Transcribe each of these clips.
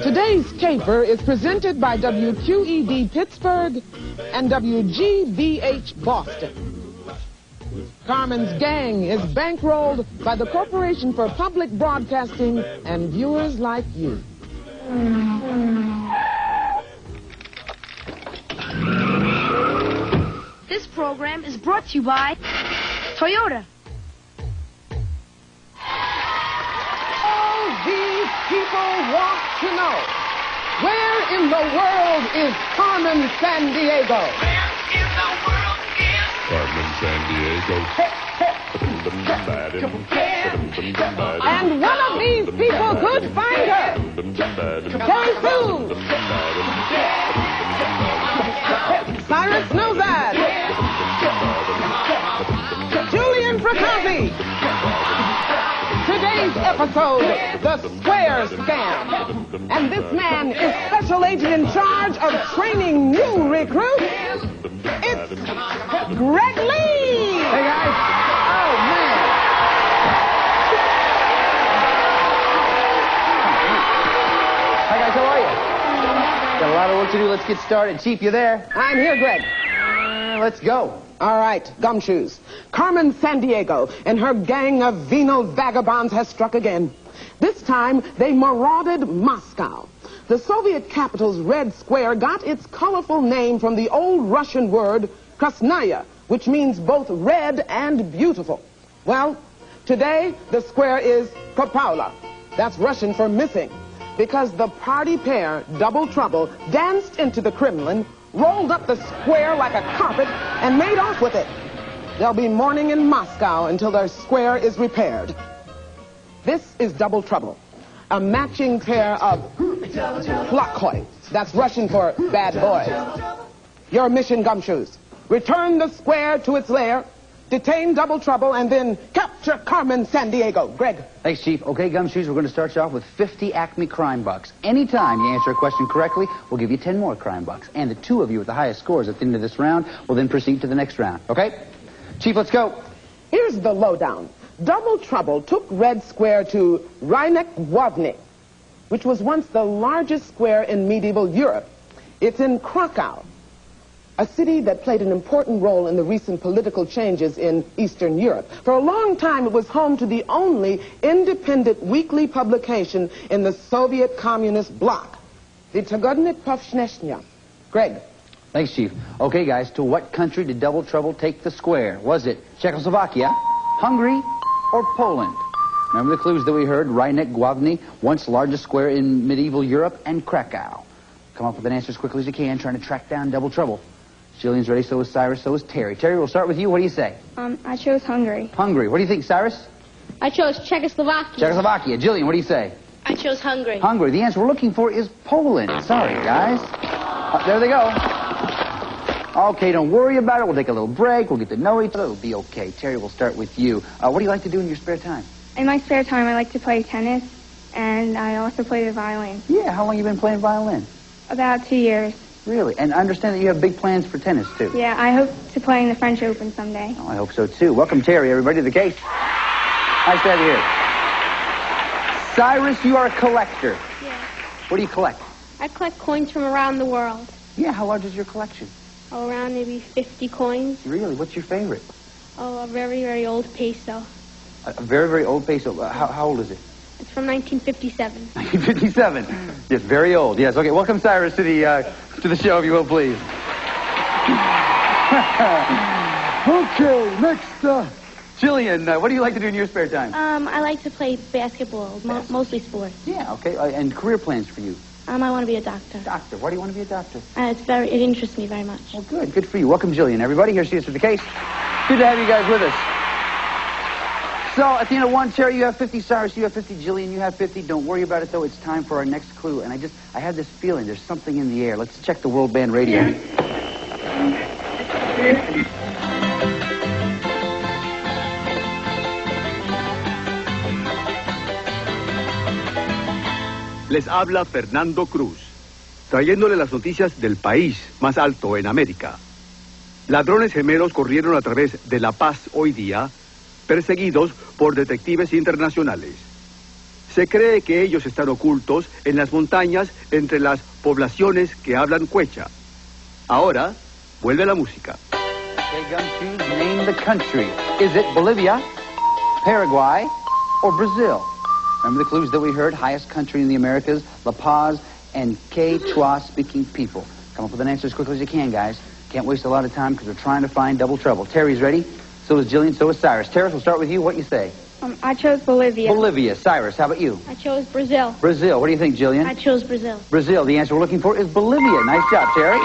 Today's caper is presented by WQED Pittsburgh and WGBH Boston. Carmen's gang is bankrolled by the Corporation for Public Broadcasting and viewers like you. This program is brought to you by Toyota. All these people want to know, where in the world is Carmen Sandiego? Where in the world is Carmen Sandiego? And one of these people could find her. Terry Sue. Cyrus Snowzad. Julian Fracassi. Today's episode, the Square Scam. And this man is special agent in charge of training new recruits. It's Greg Lee. Hey, guys. Oh, man. Hi, guys. How are you? Got a lot of work to do. Let's get started. Chief, you there? I'm here, Greg. Let's go. All right, gumshoes. Carmen Sandiego and her gang of venal vagabonds has struck again. This time, they marauded Moscow. The Soviet capital's Red Square got its colorful name from the old Russian word krasnaya, which means both red and beautiful. Well, today, the square is Kopala. That's Russian for missing, because the party pair, Double Trouble, danced into the Kremlin, rolled up the square like a carpet, and made off with it. They'll be mourning in Moscow until their square is repaired. This is Double Trouble, a matching pair of plakhoy. That's Russian for bad boys. Your mission, gumshoes: return the square to its lair, detain Double Trouble, and then capture Carmen Sandiego. Greg. Thanks, Chief. Okay, Gumshoes, we're going to start you off with 50 Acme crime bucks. Anytime you answer a question correctly, we'll give you 10 more crime bucks. And the two of you with the highest scores at the end of this round will then proceed to the next round. Okay? Chief, let's go. Here's the lowdown. Double Trouble took Red Square to Rynek-Główny, which was once the largest square in medieval Europe. It's in Krakow, a city that played an important role in the recent political changes in Eastern Europe. For a long time, it was home to the only independent weekly publication in the Soviet Communist bloc, the Tygodnik Powszechny. Greg. Thanks, Chief. Okay, guys, to what country did Double Trouble take the square? Was it Czechoslovakia, Hungary, or Poland? Remember the clues that we heard? Rynek-Główny, once largest square in medieval Europe, and Krakow. Come up with an answer as quickly as you can, trying to track down Double Trouble. Jillian's ready, so is Cyrus, so is Terry. Terry, we'll start with you. What do you say? I chose Hungary. Hungary. What do you think, Cyrus? I chose Czechoslovakia. Czechoslovakia. Jillian, what do you say? I chose Hungary. Hungary. The answer we're looking for is Poland. Sorry, guys. There they go. Okay, don't worry about it. We'll take a little break. We'll get to know each other. It'll be okay. Terry, we'll start with you. What do you like to do in your spare time? In my spare time, I like to play tennis, and I also play the violin. Yeah, how long have you been playing violin? About 2 years. Really? And I understand that you have big plans for tennis, too. Yeah, I hope to play in the French Open someday. Oh, I hope so, too. Welcome, Terry, everybody, to the case. Nice to have you here. Cyrus, you are a collector. Yeah. What do you collect? I collect coins from around the world. Yeah, how large is your collection? Oh, around maybe 50 coins. Really? What's your favorite? Oh, a very, very old peso. A very, very old peso. How old is it? It's from 1957. 1957. Yes, very old. Yes. Okay. Welcome, Cyrus, to the show, if you will, please. Okay. Next, Jillian, what do you like to do in your spare time? I like to play basketball, mostly sports. Yeah. Okay. And career plans for you? I want to be a doctor. Doctor. Why do you want to be a doctor? It interests me very much. Well, good. Good for you. Welcome, Jillian. Everybody, here she is for the case. Good to have you guys with us. So, at the end of one, Terry, you have 50. Cyrus, you have 50. Jillian, you have 50. Don't worry about it, though. It's time for our next clue. And I had this feeling there's something in the air. Let's check the World Band radio. Les habla Fernando Cruz, trayéndole las noticias del país más alto en América. Ladrones gemelos corrieron a través de La Paz hoy día, perseguidos por detectives internacionales. Se cree que ellos están ocultos en las montañas entre las poblaciones que hablan quechua. Ahora, vuelve la música. Okay, Gumshoes, name the country. Is it Bolivia, Paraguay, or Brazil? Remember the clues that we heard? Highest country in the Americas, La Paz, and Quechua-speaking people. Come up with an answer as quickly as you can, guys. Can't waste a lot of time because we're trying to find double trouble. Terry's ready. So is Jillian, so is Cyrus. Terry, we'll start with you. What you say? I chose Bolivia. Bolivia. Cyrus, how about you? I chose Brazil. Brazil. What do you think, Jillian? I chose Brazil. Brazil. The answer we're looking for is Bolivia. Nice job, Terry.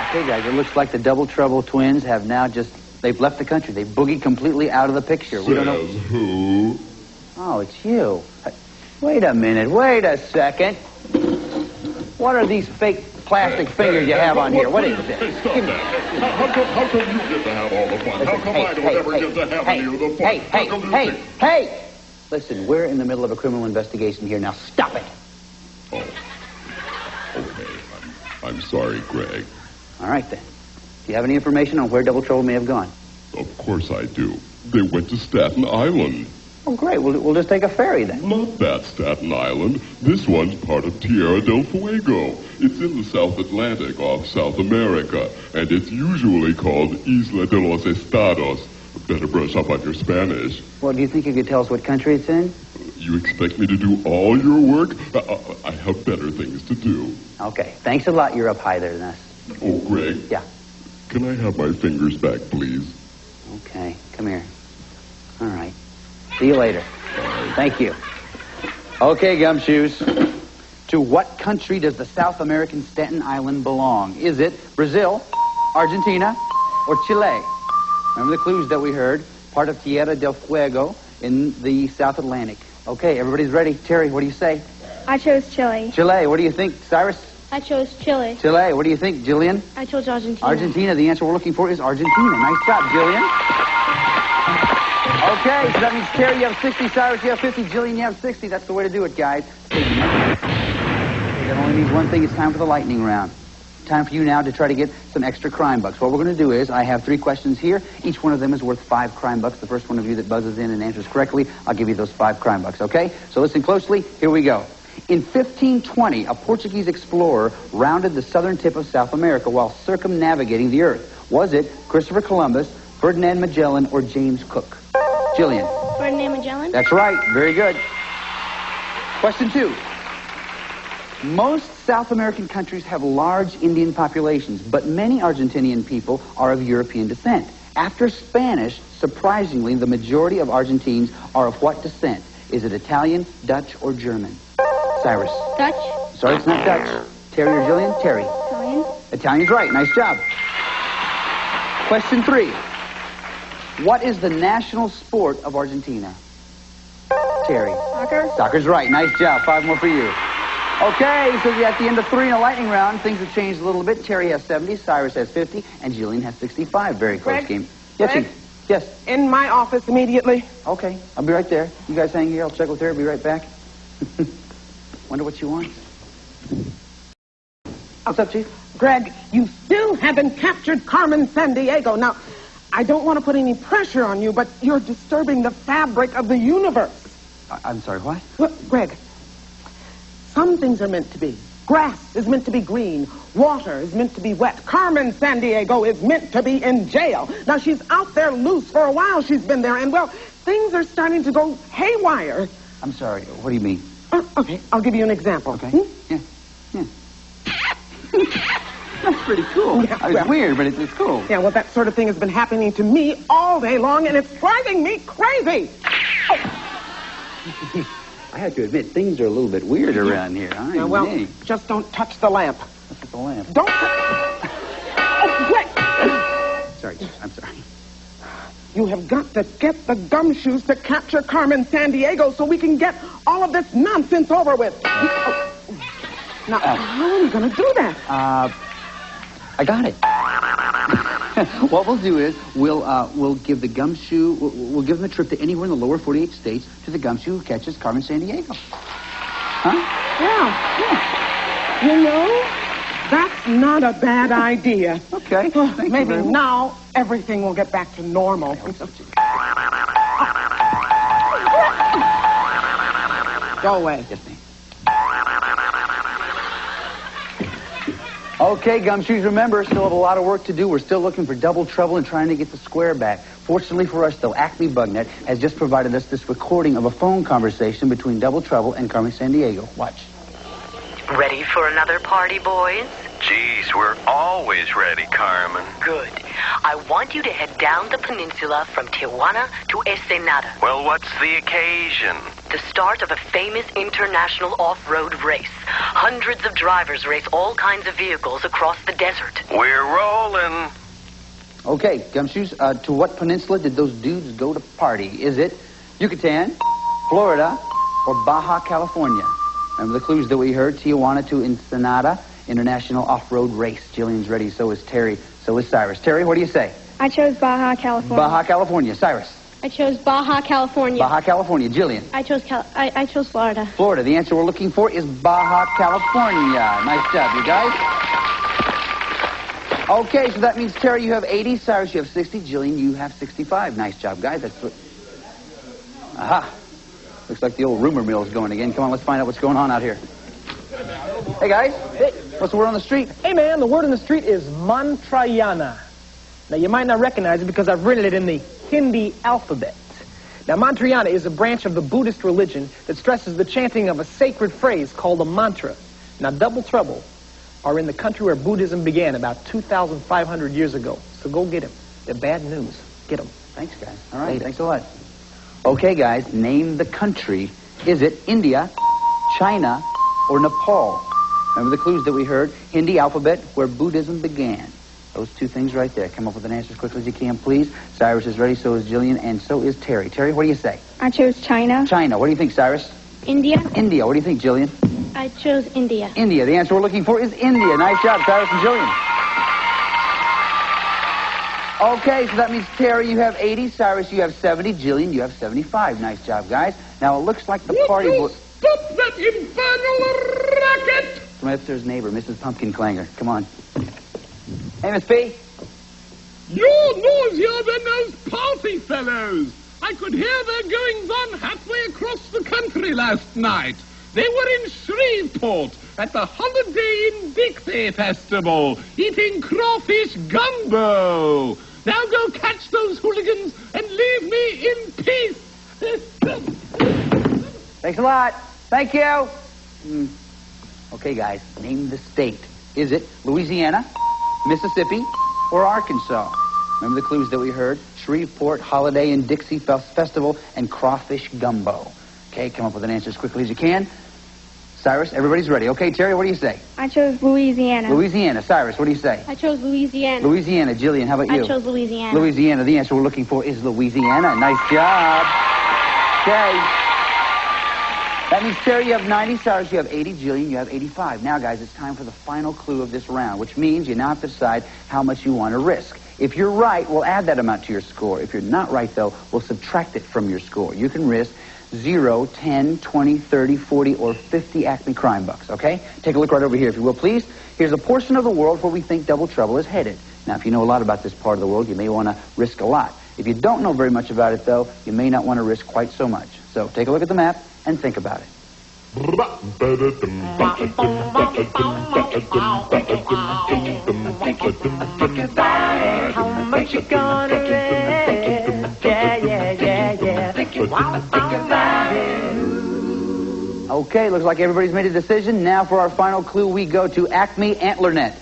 Okay, guys, it looks like the Double Trouble twins have now they've left the country. They've boogied completely out of the picture. We don't know. Says who? Oh, it's you. Wait a minute. Wait a second. What are these fake plastic fingers you have on here? What is this? Hey, stop that. How come you get to have all the fun? How come I don't ever get to have any of the fun? Hey! Listen, we're in the middle of a criminal investigation here. Now stop it. Oh. Okay. I'm sorry, Greg. All right, then. Do you have any information on where Double Trouble may have gone? Of course I do. They went to Staten Island. Oh, great. We'll just take a ferry, then. Not that Staten Island. This one's part of Tierra del Fuego. It's in the South Atlantic off South America, and it's usually called Isla de los Estados. Better brush up on your Spanish. Well, do you think you could tell us what country it's in? You expect me to do all your work? I have better things to do. Okay. Thanks a lot. You're up higher than us. Oh, Greg. Yeah. Can I have my fingers back, please? Okay. Come here. All right. See you later. Bye. Thank you. Okay, Gumshoes. To what country does the South American Staten Island belong? Is it Brazil, Argentina, or Chile? Remember the clues that we heard? Part of Tierra del Fuego in the South Atlantic. Okay, everybody's ready. Terry, what do you say? I chose Chile. Chile. What do you think, Cyrus? I chose Chile. Chile. What do you think, Jillian? I chose Argentina. Argentina. The answer we're looking for is Argentina. Nice job, Jillian. Okay, so that means Terry, you have 60, Cyrus, you have 50, Jillian, you have 60. That's the way to do it, guys. That only means one thing. It's time for the lightning round. Time for you now to try to get some extra crime bucks. What we're going to do is, I have 3 questions here. Each one of them is worth 5 crime bucks. The first one of you that buzzes in and answers correctly, I'll give you those 5 crime bucks, okay? So listen closely. Here we go. In 1520, a Portuguese explorer rounded the southern tip of South America while circumnavigating the Earth. Was it Christopher Columbus, Ferdinand Magellan, or James Cook? Jillian. Ferdinand Magellan. That's right. Very good. Question 2. Most South American countries have large Indian populations, but many Argentinian people are of European descent. After Spanish, surprisingly, the majority of Argentines are of what descent? Is it Italian, Dutch, or German? Cyrus. Dutch. Sorry, it's not Dutch. Terry or Jillian? Terry. Italian. Italian's right. Nice job. Question 3. What is the national sport of Argentina? Terry. Soccer. Soccer's right. Nice job. 5 more for you. Okay, so at the end of 3 in a lightning round, things have changed a little bit. Terry has 70, Cyrus has 50, and Jillian has 65. Very close Greg? game. Yes, Greg? Chief. Yes. In my office immediately. Okay, I'll be right there. You guys hang here. I'll check with her. Be right back. Wonder what she wants. What's up, Chief? Greg, you still haven't captured Carmen Sandiego. Now, I don't want to put any pressure on you, but you're disturbing the fabric of the universe. I'm sorry, what? Look, Greg, some things are meant to be. Grass is meant to be green. Water is meant to be wet. Carmen Sandiego is meant to be in jail. Now, she's out there loose. For a while she's been there, and, well, things are starting to go haywire. I'm sorry. What do you mean? Okay, I'll give you an example. Okay. Hmm? Yeah. That's pretty cool. Yeah, It's well- weird, but it's cool. Yeah, well, that sort of thing has been happening to me all day long, and it's driving me crazy. I have to admit, things are a little bit weird around here. Yeah, well, just don't touch the lamp. Look at the lamp. Don't. Oh, Greg! Sorry, I'm sorry. You have got to get the gumshoes to capture Carmen Sandiego so we can get all of this nonsense over with. Now, how are we going to do that? I got it. What we'll do is we'll give the gumshoe, we'll give them a trip to anywhere in the lower 48 states to the gumshoe who catches Carmen Sandiego. Huh? Yeah. You know, that's not a bad idea. Okay. Well, Thank you maybe very much. now everything will get back to normal. Go away. Yes, ma'am. Okay, Gumshoes, remember, still have a lot of work to do. We're still looking for Double Trouble and trying to get the square back. Fortunately for us, though, Acme Bugnet has just provided us this recording of a phone conversation between Double Trouble and Carmen Sandiego. Watch. Ready for another party, boys? Geez, we're always ready, Carmen. Good. I want you to head down the peninsula from Tijuana to Ensenada. Well, what's the occasion? The start of a famous international off-road race. Hundreds of drivers race all kinds of vehicles across the desert. We're rolling. Okay, Gumshoes, to what peninsula did those dudes go to party? Is it Yucatan, Florida, or Baja California? Remember the clues that we heard? Tijuana to Ensenada, international off-road race. Jillian's ready, so is Terry, so is Cyrus. Terry, what do you say? I chose Baja, California. Baja California. Cyrus? I chose Baja, California. Baja California. Jillian? I chose Florida. Florida. The answer we're looking for is Baja California. Nice job, you guys. Okay, so that means, Terry, you have 80. Cyrus, you have 60. Jillian, you have 65. Nice job, guys. That's what... Aha. Looks like the old rumor mill is going again. Come on, let's find out what's going on out here. Hey, guys. Hey. What's the word on the street? Hey, man, the word on the street is Mantrayana. Now, you might not recognize it because I've written it in the Hindi alphabet. Now, Mantrayana is a branch of the Buddhist religion that stresses the chanting of a sacred phrase called a mantra. Now, Double Trouble are in the country where Buddhism began about 2,500 years ago. So go get them. They're bad news. Get them. Thanks, guys. All right, thanks a lot. Okay, guys, name the country. Is it India, China, or Nepal? Remember the clues that we heard? Hindi alphabet, where Buddhism began. Those two things right there. Come up with an answer as quickly as you can, please. Cyrus is ready, so is Jillian, and so is Terry. Terry, what do you say? I chose China. China. What do you think, Cyrus? India. India. What do you think, Jillian? I chose India. India. The answer we're looking for is India. Nice job, Cyrus and Jillian. Okay, so that means, Terry, you have 80. Cyrus, you have 70. Jillian, you have 75. Nice job, guys. Now, it looks like the party... Stop that infernal racket! From upstairs neighbor, Mrs. Pumpkin Clanger. Come on. Hey, Miss P. You're noisier than those party fellows. I could hear their goings-on halfway across the country last night. They were in Shreveport at the Holiday in Dixie Festival, eating crawfish gumbo. Now go catch those hooligans and leave me in peace. Thanks a lot. Thank you. Okay, guys, name the state. Is it Louisiana, Mississippi, or Arkansas? Remember the clues that we heard? Shreveport, Holiday in Dixie Festival, and crawfish gumbo. Okay, come up with an answer as quickly as you can. Cyrus, everybody's ready. Okay, Terry, what do you say? I chose Louisiana. Louisiana. Cyrus, what do you say? I chose Louisiana. Louisiana. Jillian, how about you? I chose Louisiana. Louisiana. The answer we're looking for is Louisiana. Nice job. Okay. That means, Terry, you have 90. Cyrus, you have 80. Jillian, you have 85. Now, guys, it's time for the final clue of this round, which means you now have to decide how much you want to risk. If you're right, we'll add that amount to your score. If you're not right, though, we'll subtract it from your score. You can risk 0, 10, 20, 30, 40, or 50 Acme crime bucks, okay? Take a look right over here, if you will, please. Here's a portion of the world where we think Double Trouble is headed. Now, if you know a lot about this part of the world, you may want to risk a lot. If you don't know very much about it, though, you may not want to risk quite so much. So take a look at the map and think about it. How much you gonna risk? Yeah. Okay, looks like everybody's made a decision. Now for our final clue, we go to Acme Antlernet.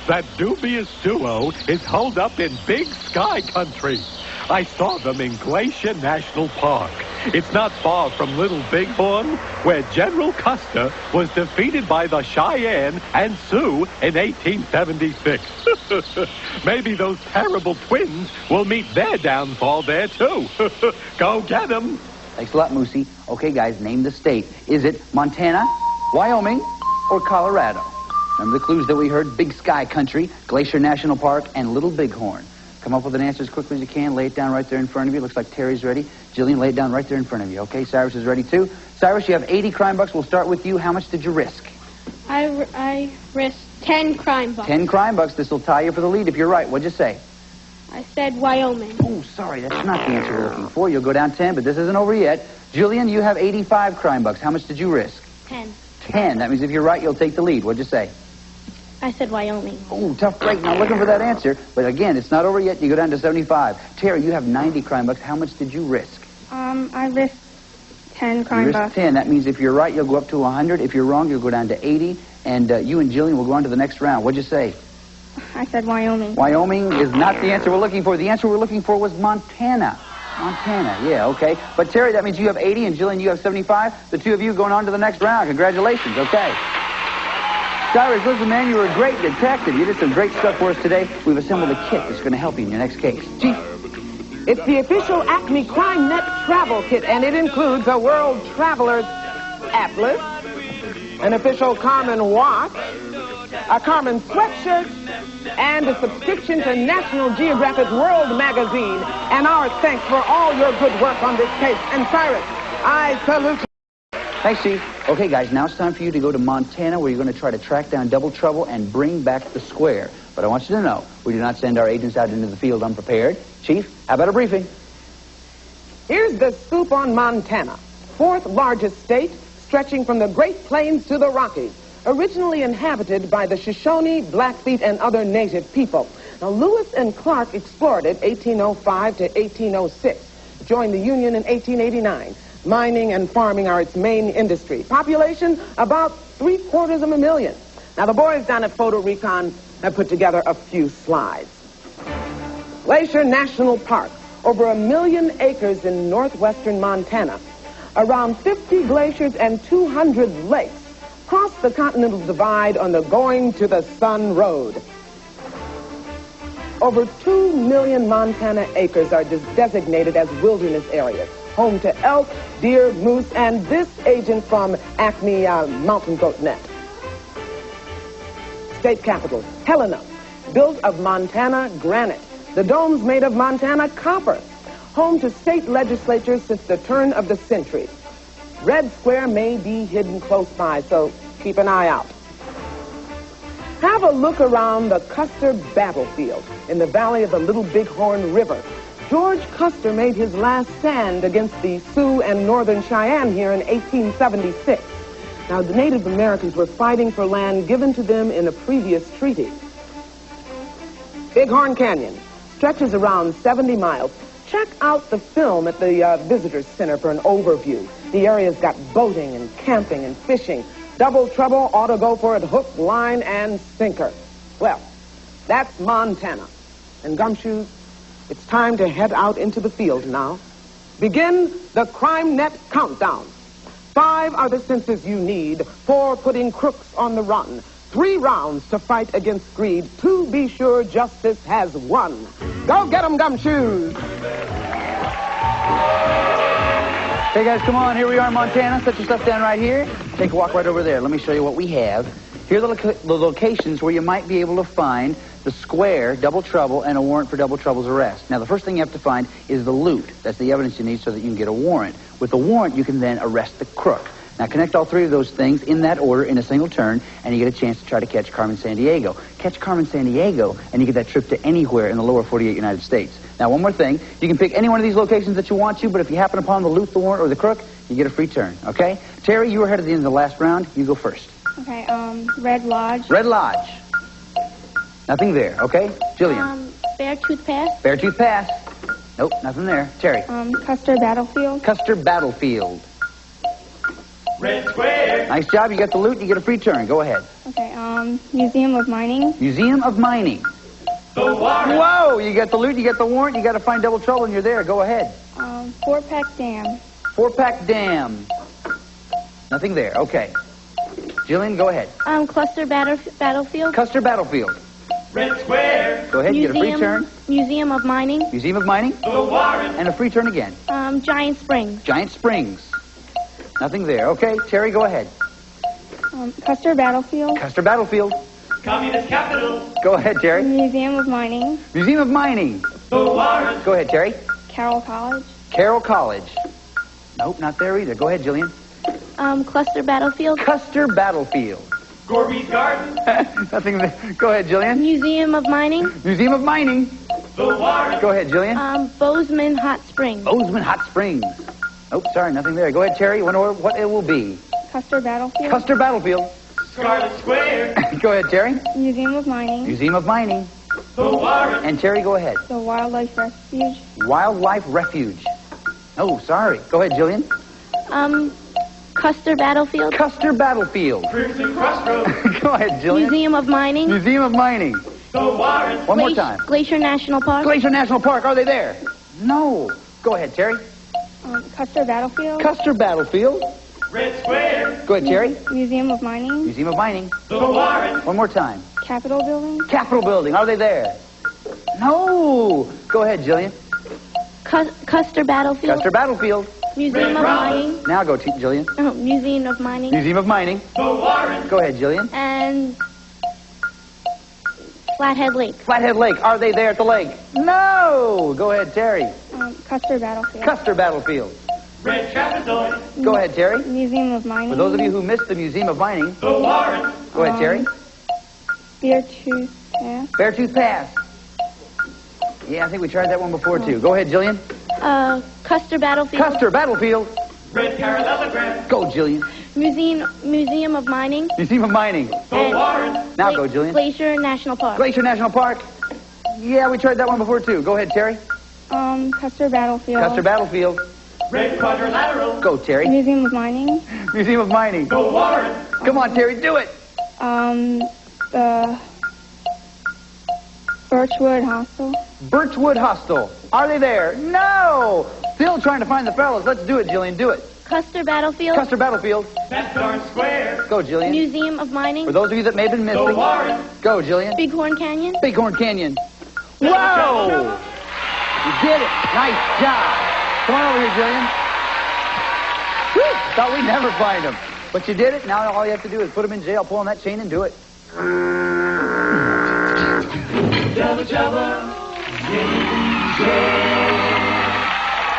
That dubious duo is holed up in Big Sky Country. I saw them in Glacier National Park. It's not far from Little Bighorn, where General Custer was defeated by the Cheyenne and Sioux in 1876. Maybe those terrible twins will meet their downfall there, too. Go get them. Thanks a lot, Moosey. Okay, guys, name the state. Is it Montana, Wyoming, or Colorado? Remember the clues that we heard? Big Sky Country, Glacier National Park, and Little Bighorn. Come up with an answer as quickly as you can. Lay it down right there in front of you. Looks like Terry's ready. Jillian, lay it down right there in front of you. Okay, Cyrus is ready, too. Cyrus, you have 80 crime bucks. We'll start with you. How much did you risk? I risked 10 crime bucks. 10 crime bucks. This will tie you for the lead if you're right. What'd you say? I said Wyoming. Oh, sorry, that's not the answer we're looking for. You'll go down 10, but this isn't over yet. Jillian, you have 85 crime bucks. How much did you risk? 10. 10. That means if you're right, you'll take the lead. What'd you say? I said Wyoming. Oh, tough break. Not looking for that answer. But again, it's not over yet. You go down to 75. Terry, you have 90 crime bucks. How much did you risk? I risked 10 crime You bucks. risked 10. That means if you're right, you'll go up to 100. If you're wrong, you'll go down to 80. And you and Jillian will go on to the next round. What'd you say? I said Wyoming. Wyoming is not the answer we're looking for. The answer we're looking for was Montana. Montana, yeah, okay. But Terry, that means you have 80, and Jillian, you have 75. The two of you going on to the next round. Congratulations, okay. Cyrus, listen, man, you were a great detective. You did some great stuff for us today. We've assembled a kit that's going to help you in your next case. Chief. It's the official Acme Crime Net travel kit, and it includes a World Traveler's Atlas, an official Carmen watch, a Carmen sweatshirt, and a subscription to National Geographic World magazine. And our thanks for all your good work on this case. And Cyrus, I salute you. Thanks, Chief. Okay, guys, now it's time for you to go to Montana, where you're going to try to track down Double Trouble and bring back the square. But I want you to know, we do not send our agents out into the field unprepared. Chief, how about a briefing? Here's the scoop on Montana, fourth largest state, stretching from the Great Plains to the Rockies, originally inhabited by the Shoshone, Blackfeet, and other native people. Now, Lewis and Clark explored it 1805 to 1806, joined the Union in 1889. Mining and farming are its main industry. Population, about 750,000. Now, the boys down at Photo Recon have put together a few slides. Glacier National Park, over 1 million acres in northwestern Montana. Around 50 glaciers and 200 lakes cross the Continental Divide on the Going to the Sun Road. Over 2 million Montana acres are designated as wilderness areas, home to elk, deer, moose, and this agent from Acme Mountain Goat Net. State capital, Helena, built of Montana granite. The dome's made of Montana copper. Home to state legislatures since the turn of the century. Red Square may be hidden close by, so keep an eye out. Have a look around the Custer battlefield in the valley of the Little Bighorn River. George Custer made his last stand against the Sioux and Northern Cheyenne here in 1876. Now, the Native Americans were fighting for land given to them in a previous treaty. Bighorn Canyon stretches around 70 miles. Check out the film at the Visitors Center for an overview. The area's got boating and camping and fishing. Double Trouble ought to go for it hook, line, and sinker. Well, that's Montana. And Gumshoes, it's time to head out into the field now. Begin the Crime Net countdown. 5 are the senses you need. 4 putting crooks on the run. 3 rounds to fight against greed. 2 be sure justice has won. Go get 'em, Gumshoes! Hey, guys, come on. Here we are in Montana. Set your stuff down right here. Take a walk right over there. Let me show you what we have. Here are the locations where you might be able to find the square, Double Trouble, and a warrant for Double Trouble's arrest. Now, the first thing you have to find is the loot. That's the evidence you need so that you can get a warrant. With the warrant, you can then arrest the crook. Now, connect all 3 of those things in that order in a single turn, and you get a chance to try to catch Carmen Sandiego. Catch Carmen Sandiego, and you get that trip to anywhere in the lower 48 United States. Now, one more thing. You can pick any one of these locations that you want to, but if you happen upon the loot, the warrant, or the crook, you get a free turn, okay? Terry, you were ahead at the end of the last round. You go first. Okay, Red Lodge. Red Lodge. Nothing there, okay? Jillian. Beartooth Pass. Beartooth Pass. Nope, nothing there. Terry. Custer Battlefield. Custer Battlefield. Red Square. Nice job. You get the loot. You get a free turn. Go ahead. Okay, Museum of Mining. Museum of Mining. The warrant. Whoa, you get the loot, you get the warrant, you got to find Double Trouble, and you're there. Go ahead. Fort Peck Dam. Fort Peck Dam. Nothing there. Okay. Jillian, go ahead. Cluster Battlefield. Custer Battlefield. Red Square. Go ahead, you get a free turn. Museum of Mining. Museum of Mining. The warrant. And a free turn again. Giant Springs. Giant Springs. Nothing there. Okay, Terry, go ahead. Custer Battlefield. Custer Battlefield. Communist capital. Go ahead, Terry. Museum of Mining. Museum of Mining. The warrant. Go ahead, Terry. Carroll College. Carroll College. Nope, not there either. Go ahead, Jillian. Cluster Battlefield. Custer Battlefield. Gorby's Garden. Nothing there. Go ahead, Jillian. Museum of Mining. Museum of Mining. The Warren. Go ahead, Jillian. Bozeman Hot Springs. Bozeman Hot Springs. Oh, sorry, nothing there. Go ahead, Terry. Wonder what it will be. Custer Battlefield. Custer Battlefield. Scarlet Square. Go ahead, Terry. Museum of Mining. Museum of Mining. The Warren. And Terry, go ahead. The Wildlife Refuge. Wildlife Refuge. Oh, sorry. Go ahead, Jillian. Custer Battlefield. Custer Battlefield. Crimson Crossroads. Go ahead, Jillian. Museum of Mining. Museum of Mining. The Warren. One more time. Glacier National Park. Glacier National Park. Are they there? No. Go ahead, Terry. Custer Battlefield. Custer Battlefield. Red Square. Go ahead, Terry. Museum of Mining. Museum of Mining. The Warren. One more time. Capitol Building. Capitol Building. Are they there? No. Go ahead, Jillian. Custer Battlefield. Custer Battlefield. Museum of Mining. Now go, Jillian. Museum of Mining. Museum of Mining. The Warren. Go ahead, Jillian. And Flathead Lake. Flathead Lake. Are they there at the lake? No. Go ahead, Terry. Custer Battlefield. Custer Battlefield. Red Capitol. Go ahead, Terry. Museum of Mining. For those of you who missed the Museum of Mining. The Warren. Go ahead, Terry. Beartooth Pass. Beartooth Pass. Yeah, I think we tried that one before, too. Go ahead, Jillian. Custer Battlefield. Custer Battlefield. Red Parallelogram. Go, Jillian. Museum of Mining. Museum of Mining. The Warren. Now go, Jillian. Glacier National Park. Glacier National Park. Yeah, we tried that one before, too. Go ahead, Terry. Custer Battlefield. Custer Battlefield. Red Quadrilateral. Go, Terry. Museum of Mining. Museum of Mining. The Warren. Come on, Terry, do it. The Birchwood Hostel. Birchwood Hostel. Are they there? No. Still trying to find the fellows. Let's do it, Jillian. Do it. Custer Battlefield. Custer Battlefield. That darn square. Go, Jillian. Museum of Mining. For those of you that may have been missing. The Warren. Go, Jillian. Bighorn Canyon. Bighorn Canyon. Whoa! You did it. Nice job. Come on over here, Jillian. Whew. Thought we'd never find them. But you did it. Now all you have to do is put them in jail, pull on that chain, and do it. Jabba Jabba.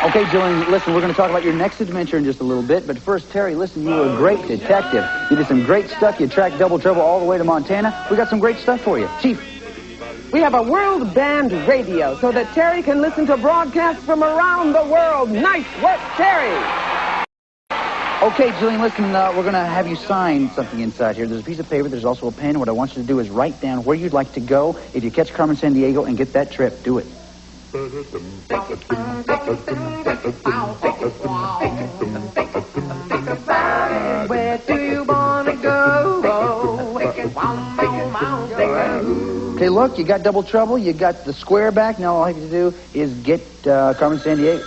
Okay, Jillian, listen, we're going to talk about your next adventure in just a little bit. But first, Terry, listen, you were a great detective. You did some great stuff. You tracked Double Trouble all the way to Montana. We got some great stuff for you. Chief. We have a world band radio so that Terry can listen to broadcasts from around the world. Nice work, Terry. Okay, Jillian, listen, we're going to have you sign something inside here. There's a piece of paper. There's also a pen. What I want you to do is write down where you'd like to go if you catch Carmen Sandiego and get that trip. Do it. Where do you want to go? Okay, look, you got Double Trouble. You got the square back. Now all I have to do is get Carmen Sandiego.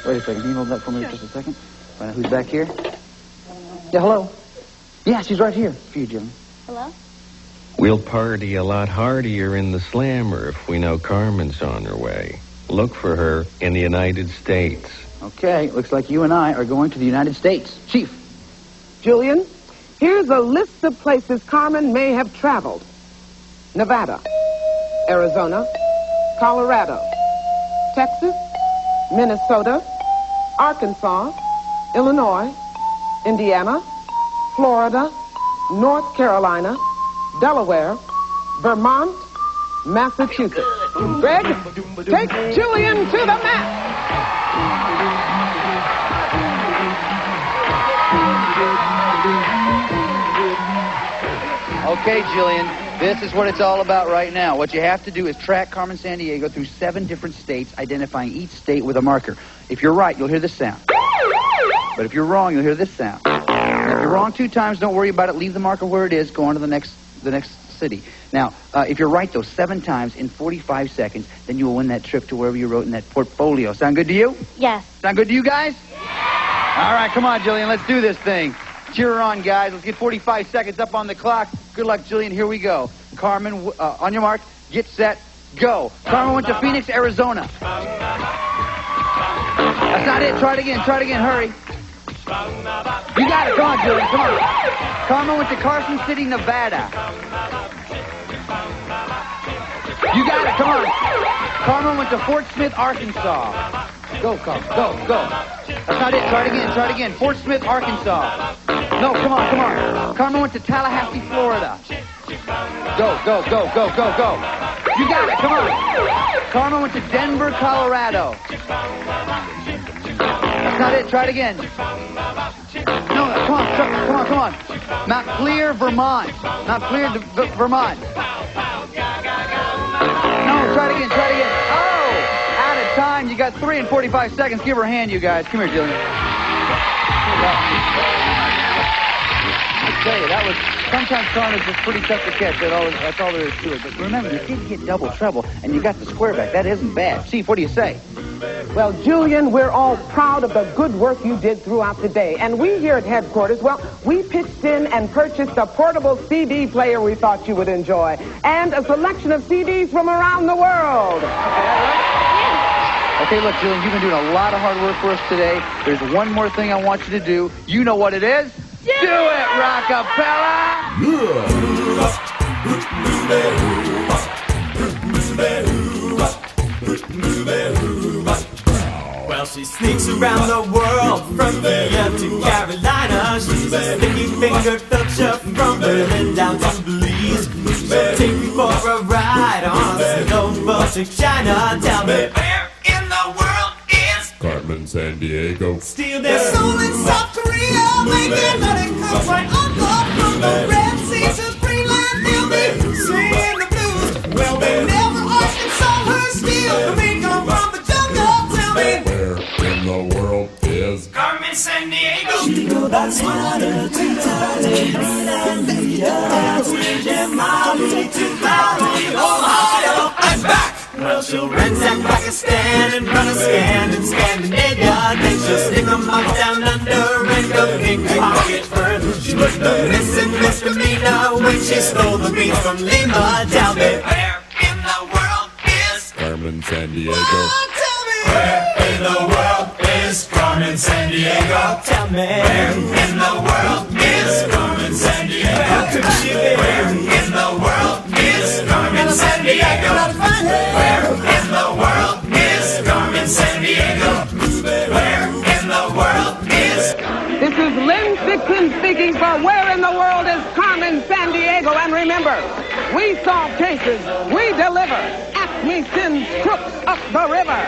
Wait a second. Can you hold that for me just a second? Find out who's back here. Yeah, hello. Yeah, she's right here. For you, Jim. Hello? We'll party a lot hardier in the slammer if we know Carmen's on her way. Look for her in the United States. Okay, looks like you and I are going to the United States. Chief. Julian, here's a list of places Carmen may have traveled. Nevada, Arizona, Colorado, Texas, Minnesota, Arkansas, Illinois, Indiana, Florida, North Carolina, Delaware, Vermont, Massachusetts. Greg, take Julian to the map. Okay, Jillian, this is what it's all about right now. What you have to do is track Carmen Sandiego through 7 different states, identifying each state with a marker. If you're right, you'll hear this sound. But if you're wrong, you'll hear this sound. Now, if you're wrong 2 times, don't worry about it. Leave the marker where it is. Go on to the next city. Now, if you're right, though, 7 times in 45 seconds, then you will win that trip to wherever you wrote in that portfolio. Sound good to you? Yes. Sound good to you guys? All right, come on, Jillian. Let's do this thing. Cheer her on, guys. Let's get 45 seconds up on the clock. Good luck, Jillian. Here we go. Carmen, on your mark, get set, go. Carmen went to Phoenix, Arizona. That's not it. Try it again. Hurry. You got it. Come on, Jillian. Come on. Carmen went to Carson City, Nevada. You got it. Come on. Carmen went to Fort Smith, Arkansas. Go, Carmen. Go. That's not it. Try it again. Fort Smith, Arkansas. No, come on. Carmen went to Tallahassee, Florida. Go. You got it. Come on. Carmen went to Denver, Colorado. That's not it. Try it again. No, come on. Montclair, Vermont. Montclair, Vermont. No, try it again. Oh, out of time. You got 3 and 45 seconds. Give her a hand, you guys. Come here, Jillian. I tell you, that was, sometimes Carmen is just pretty tough to catch. That's all there is to it. But remember, you did get double treble, and you got the square back. That isn't bad. Chief, what do you say? Well, Julian, we're all proud of the good work you did throughout the day. And we here at headquarters, well, we pitched in and purchased a portable CD player we thought you would enjoy, and a selection of CDs from around the world. Okay, look, Julian, you've been doing a lot of hard work for us today. There's one more thing I want you to do. You know what it is? Yeah. Do it, Rockapella! Well, she sneaks around the world from India to Carolina. She's a sticky-fingered filcher from Berlin down to Belize. She'll take me for a ride on a snowboat to China. Tell me, where in the world is Carmen Sandiego? Steal their soul in South Korea. They get nothing comes right on up from the Red Sea to Greenland. They'll be singing the blues. Well, they never asked and saw her steal. We come from the jungle. Tell me, where in the world is Carmen Sandiego? She go back smarter to Thailand. Ohio, I'm back. Well, she'll ransack Pakistan and run a scan in Scandinavia. Then she'll stick 'em up down under and go pickpocket first. She was the missing misdemeanor when she stole the beans from Lima. Tell me, where in the world is Carmen Sandiego? Oh, tell me, where in the world is Carmen Sandiego? Tell me, where in the world is Carmen Sandiego? How could she be? Where in the world is Carmen Sandiego? Where in the world is Carmen Sandiego? Where in the world is... This is Lynn Dixon speaking for Where in the World is Carmen Sandiego? And remember, we solve cases, we deliver. Acme sends crooks up the river.